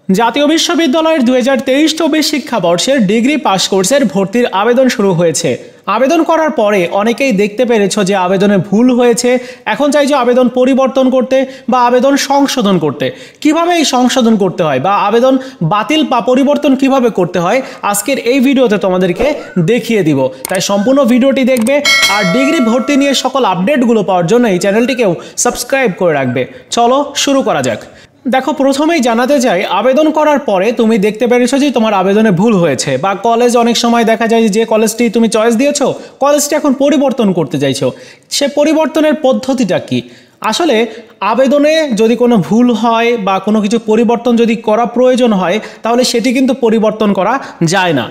জাতীয় বিশ্ববিদ্যালয়ের 2023-24 শিক্ষাবর্ষের degree pass কোর্সের ভর্তির আবেদন শুরু হয়েছে। আবেদন করার পরে অনেকেই দেখতে পেরেছো যে আবেদনে ভুল হয়েছে। এখন চাইছো আবেদন পরিবর্তন করতে বা আবেদন সংশোধন করতে। কিভাবে এই সংশোধন করতে হয় বা আবেদন বাতিল বা পরিবর্তন কিভাবে করতে হয় আজকের এই ভিডিওতে তোমাদেরকে দেখিয়ে দিব। তাই সম্পূর্ণ ভিডিওটি দেখবে আর ডিগ্রি ভর্তি নিয়ে সকল আপডেটগুলো পাওয়ার জন্য এই চ্যানেলটিকেও সাবস্ক্রাইব করে রাখবে। চলো শুরু করা যাক। দেখো, প্রথমেই জানাতে চাই, আবেদন করার পরে তুমি দেখতে পেরেছো যে তোমার আবেদনে ভুল হয়েছে বা কলেজ অনেক সময় দেখা যায় যে কলেজটি তুমি চয়েস দিয়েছো কলেজটি এখন পরিবর্তন করতে চাইছো। সে পরিবর্তনের পদ্ধতিটা কি? আসলে আবেদনে যদি কোনো ভুল হয় বা কোনো কিছু পরিবর্তন যদি করা প্রয়োজন হয় তাহলে সেটি কিন্তু পরিবর্তন করা যায় না।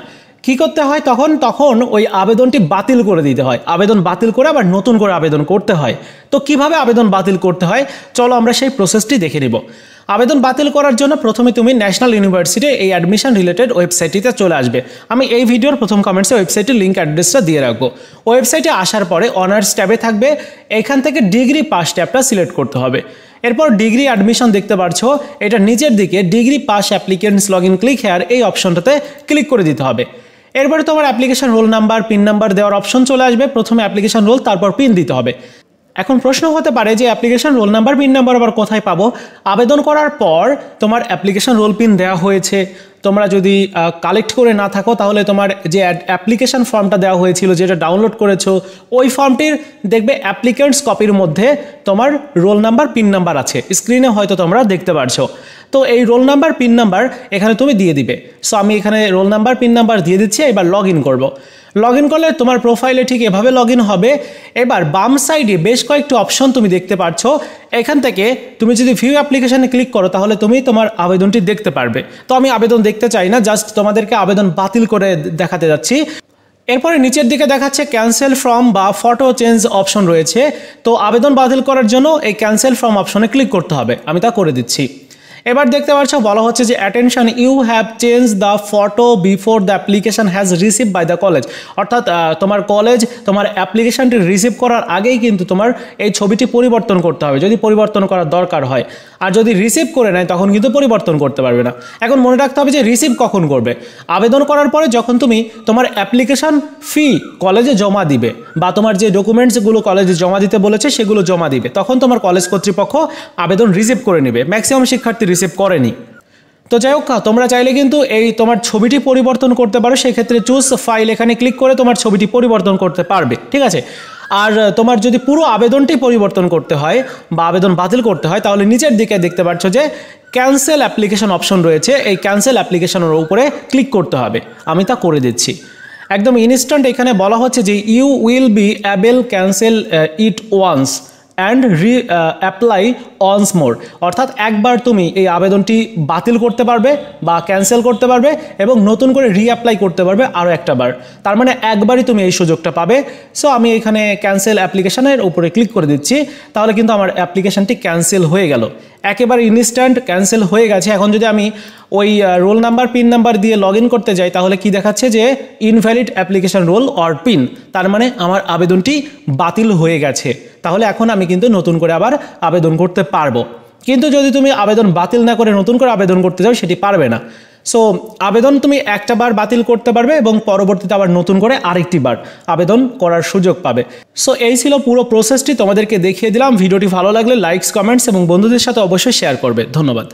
কি করতে হয় তখন ওই আবেদনটি বাতিল করে দিতে হয়। আবেদন বাতিল করে আবার নতুন করে আবেদন করতে হয়। তো কিভাবে আবেদন বাতিল করতে হয় চলো আমরা সেই প্রসেসটি দেখে নিব। আবেদন বাতিল করার জন্য প্রথমে তুমি ন্যাশনাল ইউনিভার্সিটির এই অ্যাডমিশন রিলেটেড ওয়েবসাইটটিতে চলে আসবে। আমি এই ভিডিওর প্রথম কমেন্টসে ওয়েবসাইটের লিঙ্ক অ্যাড্রেসটা দিয়ে রাখবো। ওয়েবসাইটে আসার পরে অনার্স ট্যাবে থাকবে, এখান থেকে ডিগ্রি পাস ট্যাবটা সিলেক্ট করতে হবে। এরপর ডিগ্রি অ্যাডমিশন দেখতে পাচ্ছো, এটা নিচের দিকে degree pass applicants log in click here এই অপশনটাতে ক্লিক করে দিতে হবে। এরপরে তোমার application roll number pin number দেওয়ার অপশন চলে আসবে। প্রথমে অ্যাপ্লিকেশন রোল তারপর পিন দিতে হবে। এখন প্রশ্ন হতে পারে যে application roll number pin number আবার কোথায় পাবো? আবেদন করার পর তোমার অ্যাপ্লিকেশন রোল পিন দেওয়া হয়েছে, তোমরা যদি কালেক্ট করে না থাকো তাহলে তোমার যে অ্যাপ্লিকেশন ফর্মটা দেওয়া হয়েছিল যেটা ডাউনলোড করেছো ওই ফর্মটির দেখবে অ্যাপ্লিকেন্টস কপির মধ্যে তোমার রোল নাম্বার পিন নাম্বার আছে, স্ক্রিনে হয়তো তোমরা দেখতে পারছো। তো এই রোল নাম্বার পিন নাম্বার এখানে তুমি দিয়ে দিবে। সো আমি এখানে রোল নাম্বার পিন নাম্বার দিয়ে দিচ্ছি। এবার লগ ইন করবো। লগ ইন করলে তোমার প্রোফাইলে ঠিক এভাবে লগ ইন হবে। এবার বাম সাইডে বেশ কয়েকটি অপশন তুমি দেখতে পাচ্ছ। এখান থেকে তুমি যদি ভিউ অ্যাপ্লিকেশানে ক্লিক করো তাহলে তুমি তোমার আবেদনটি দেখতে পারবে। তো আমি আবেদন দেখতে চাই না, জাস্ট তোমাদেরকে আবেদন বাতিল করে দেখাতে যাচ্ছি। এরপরে নিচের দিকে দেখাচ্ছে ক্যান্সেল ফর্ম বা ফটো চেঞ্জ অপশন রয়েছে। তো আবেদন বাতিল করার জন্য এই ক্যান্সেল ফর্ম অপশনে ক্লিক করতে হবে। আমি তা করে দিচ্ছি। এবার দেখতে পাচ্ছ বলা হচ্ছে যে attention, you have change the photo before the application has receive by the college. অর্থাৎ তোমার কলেজ তোমার অ্যাপ্লিকেশনটি রিসিভ করার আগেই কিন্তু তোমার এই ছবিটি পরিবর্তন করতে হবে যদি পরিবর্তন করার দরকার হয়। আর যদি রিসিভ করে নেয় তখন কিন্তু পরিবর্তন করতে পারবে না। এখন মনে রাখতে হবে যে রিসিভ কখন করবে? আবেদন করার পরে যখন তুমি তোমার অ্যাপ্লিকেশন ফি কলেজে জমা দিবে বা তোমার যে ডকুমেন্টসগুলো কলেজে জমা দিতে বলেছে সেগুলো জমা দিবে, তখন তোমার কলেজ কর্তৃপক্ষ আবেদন রিসিভ করে নেবে। ম্যাক্সিমাম শিক্ষার্থী রিসিভ করেনি। তো যাই হোক, তোমরা চাইলে কিন্তু এই তোমার ছবিটি পরিবর্তন করতে পারো। সেক্ষেত্রে চুজ ফাইল এখানে ক্লিক করে তোমার ছবিটি পরিবর্তন করতে পারবে, ঠিক আছে? আর তোমার যদি পুরো আবেদনটি পরিবর্তন করতে হয় বা আবেদন বাতিল করতে হয় তাহলে নিচের দিকে দেখতে পাচ্ছ যে ক্যান্সেল অ্যাপ্লিকেশন অপশন রয়েছে। এই ক্যান্সেল অ্যাপ্লিকেশনের উপরে ক্লিক করতে হবে। আমি তা করে দিচ্ছি। একদম ইনস্ট্যান্ট এখানে বলা হচ্ছে যে you will be able cancel it once and apply once more. অর্থাৎ একবার তুমি এই আবেদনটি বাতিল করতে পারবে বা ক্যান্সেল করতে পারবে এবং নতুন করে রিঅ্যাপ্লাই করতে পারবে আরও একটা বার। তার মানে একবারই তুমি এই সুযোগটা পাবে। সো আমি এখানে ক্যান্সেল অ্যাপ্লিকেশনের উপরে ক্লিক করে দিচ্ছি। তাহলে কিন্তু আমার অ্যাপ্লিকেশনটি ক্যান্সেল হয়ে গেল, একেবারে ইনস্ট্যান্ট ক্যান্সেল হয়ে গেছে। এখন যদি আমি ওই রোল নাম্বার পিন নাম্বার দিয়ে লগ ইন করতে যাই তাহলে কি দেখাচ্ছে যে invalid application role or pin. তার মানে আমার আবেদনটি বাতিল হয়ে গেছে। তাহলে এখন আমি কিন্তু নতুন করে আবার আবেদন করতে পারবো। কিন্তু যদি তুমি আবেদন বাতিল না করে নতুন করে আবেদন করতে যাও সেটি পারবে না। সো আবেদন তুমি একটা বার বাতিল করতে পারবে এবং পরবর্তীতে আবার নতুন করে আরেকটি বার আবেদন করার সুযোগ পাবে। সো এই ছিল পুরো প্রসেসটি, তোমাদেরকে দেখিয়ে দিলাম। ভিডিওটি ভালো লাগলে লাইকস, কমেন্টস এবং বন্ধুদের সাথে অবশ্যই শেয়ার করবে। ধন্যবাদ।